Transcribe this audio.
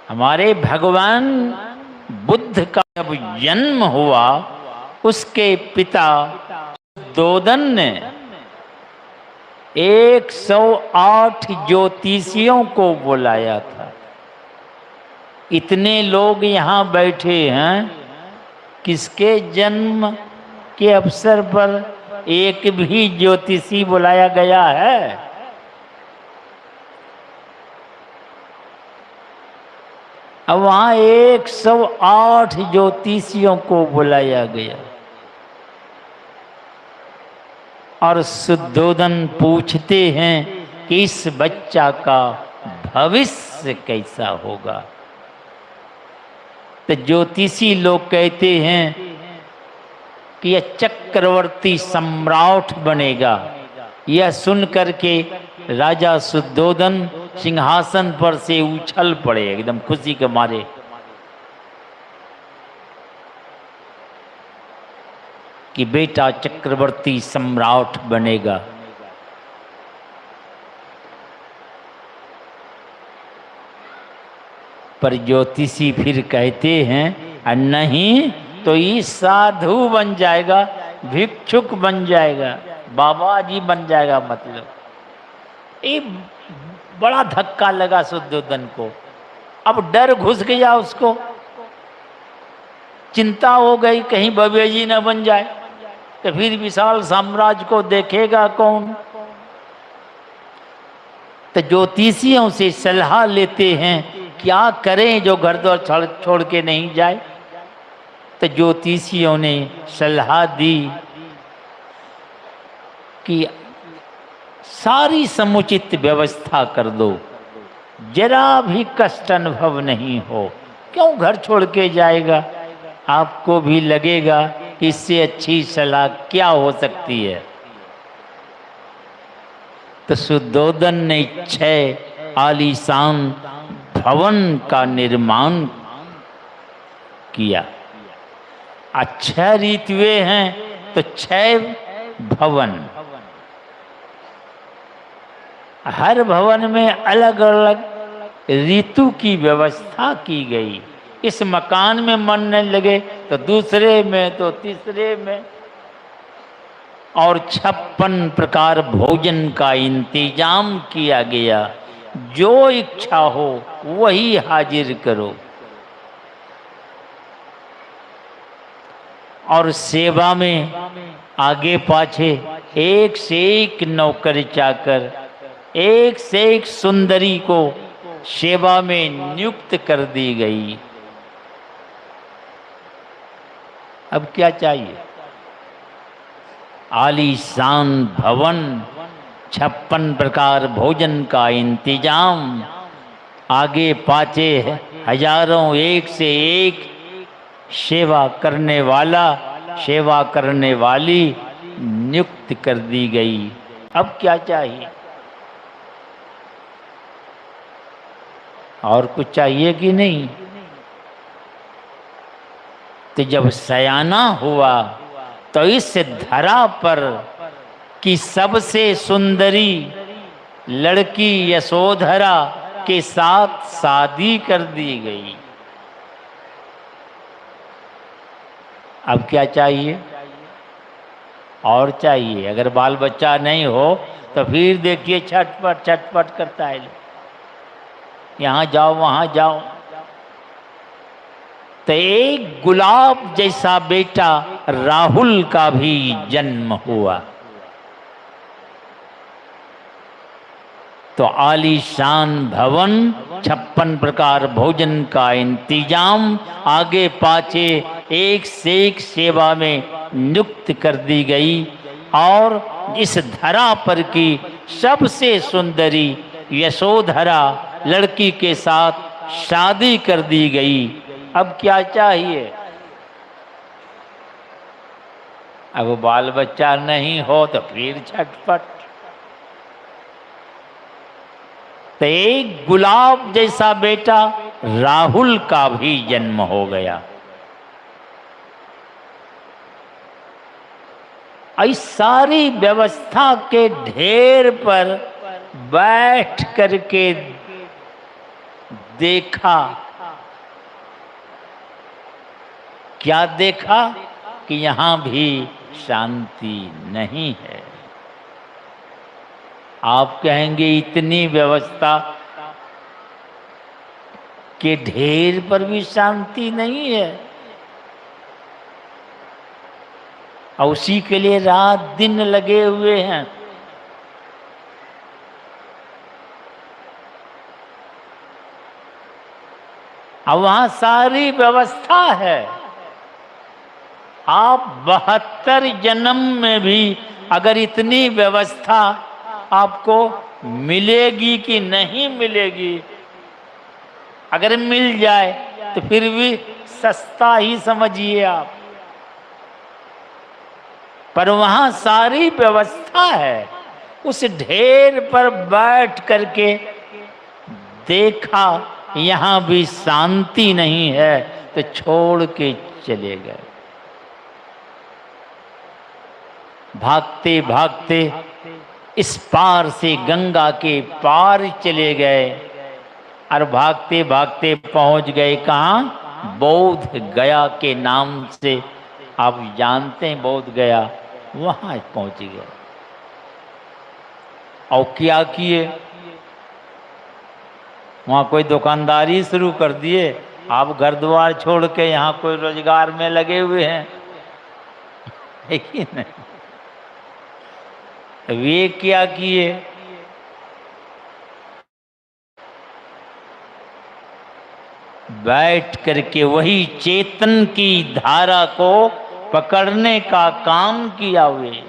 हमारे भगवान बुद्ध का जब जन्म हुआ, उसके पिता दोदन ने 108 ज्योतिषियों को बुलाया था। इतने लोग यहाँ बैठे हैं, किसके जन्म के अवसर पर एक भी ज्योतिषी बुलाया गया है? अब वहाँ 108 ज्योतिषियों को बुलाया गया और शुद्धोदन पूछते हैं कि इस बच्चा का भविष्य कैसा होगा। तो ज्योतिषी लोग कहते हैं कि यह चक्रवर्ती सम्राट बनेगा। यह सुन करके राजा शुद्धोदन सिंहासन पर से उछल पड़े एकदम खुशी के मारे। कि बेटा चक्रवर्ती सम्राट बनेगा। पर ज्योतिषी फिर कहते हैं नहीं तो ये साधु बन जाएगा, भिक्षुक बन जाएगा, बाबा जी बन जाएगा। मतलब ये बड़ा धक्का लगा शुद्धोदन को। अब डर घुस गया उसको, चिंता हो गई कहीं भव्य जी न बन जाए तो फिर विशाल साम्राज्य को देखेगा कौन। तो ज्योतिषियों से सलाह लेते हैं क्या करें जो घर द्वार छोड़ के नहीं जाए। तो ज्योतिषियों ने सलाह दी कि सारी समुचित व्यवस्था कर दो, जरा भी कष्ट अनुभव नहीं हो। क्यों घर छोड़ के जाएगा? आपको भी लगेगा कि इससे अच्छी सलाह क्या हो सकती है। तो शुद्धोदन ने 6 आलीशान भवन का निर्माण किया। 6 ऋतुएं हैं तो 6 भवन। हर भवन में अलग अलग ऋतु की व्यवस्था की गई। इस मकान में मन नहीं लगे तो दूसरे में, तो तीसरे में। और 56 प्रकार भोजन का इंतजाम किया गया। जो इच्छा हो वही हाजिर करो। और सेवा में आगे पाछे एक से एक नौकर चाकर, एक से एक सुंदरी को सेवा में नियुक्त कर दी गई। अब क्या चाहिए? आलीशान भवन, 56 प्रकार भोजन का इंतजाम, आगे पाछे हजारों एक से एक सेवा करने वाला, सेवा करने वाली नियुक्त कर दी गई। अब क्या चाहिए? और कुछ चाहिए कि नहीं? तो जब सयाना हुआ तो इस धरा पर की सबसे सुंदरी लड़की यशोधरा के साथ शादी कर दी गई। अब क्या चाहिए? और चाहिए। अगर बाल बच्चा नहीं हो तो फिर देखिए छटपट छटपट करता है, यहाँ जाओ वहाँ जाओ। तो एक गुलाब जैसा बेटा राहुल का भी जन्म हुआ। तो आलीशान भवन, 56 प्रकार भोजन का इंतजाम, आगे पाछे एक से एक सेवा में नियुक्त कर दी गई। और इस धरा पर की सबसे सुंदरी यशोधरा लड़की के साथ शादी कर दी गई। अब क्या चाहिए? अब बाल बच्चा नहीं हो तो फिर छटपट। तो एक गुलाब जैसा बेटा राहुल का भी जन्म हो गया। इस सारी व्यवस्था के ढेर पर बैठ करके देखा क्या देखा कि यहां भी शांति नहीं है। आप कहेंगे इतनी व्यवस्था के ढेर पर भी शांति नहीं है, और उसी के लिए रात दिन लगे हुए हैं। अब वहां सारी व्यवस्था है। आप 72 जन्म में भी अगर इतनी व्यवस्था आपको मिलेगी कि नहीं मिलेगी, अगर मिल जाए तो फिर भी सस्ता ही समझिए आप। पर वहां सारी व्यवस्था है। उस ढेर पर बैठ करके देखा यहां भी शांति नहीं है, तो छोड़ के चले गए। भागते भागते इस पार से गंगा के पार चले गए, और भागते भागते पहुंच गए कहाँ? बोध गया के नाम से आप जानते हैं, बोध गया, वहां पहुंच गए। और क्या किए? वहां कोई दुकानदारी शुरू कर दिए। आप घर द्वार छोड़ के यहाँ कोई रोजगार में लगे हुए हैं, है कि नहीं? वे क्या किए? बैठ करके वही चेतन की धारा को पकड़ने का काम किया हुए।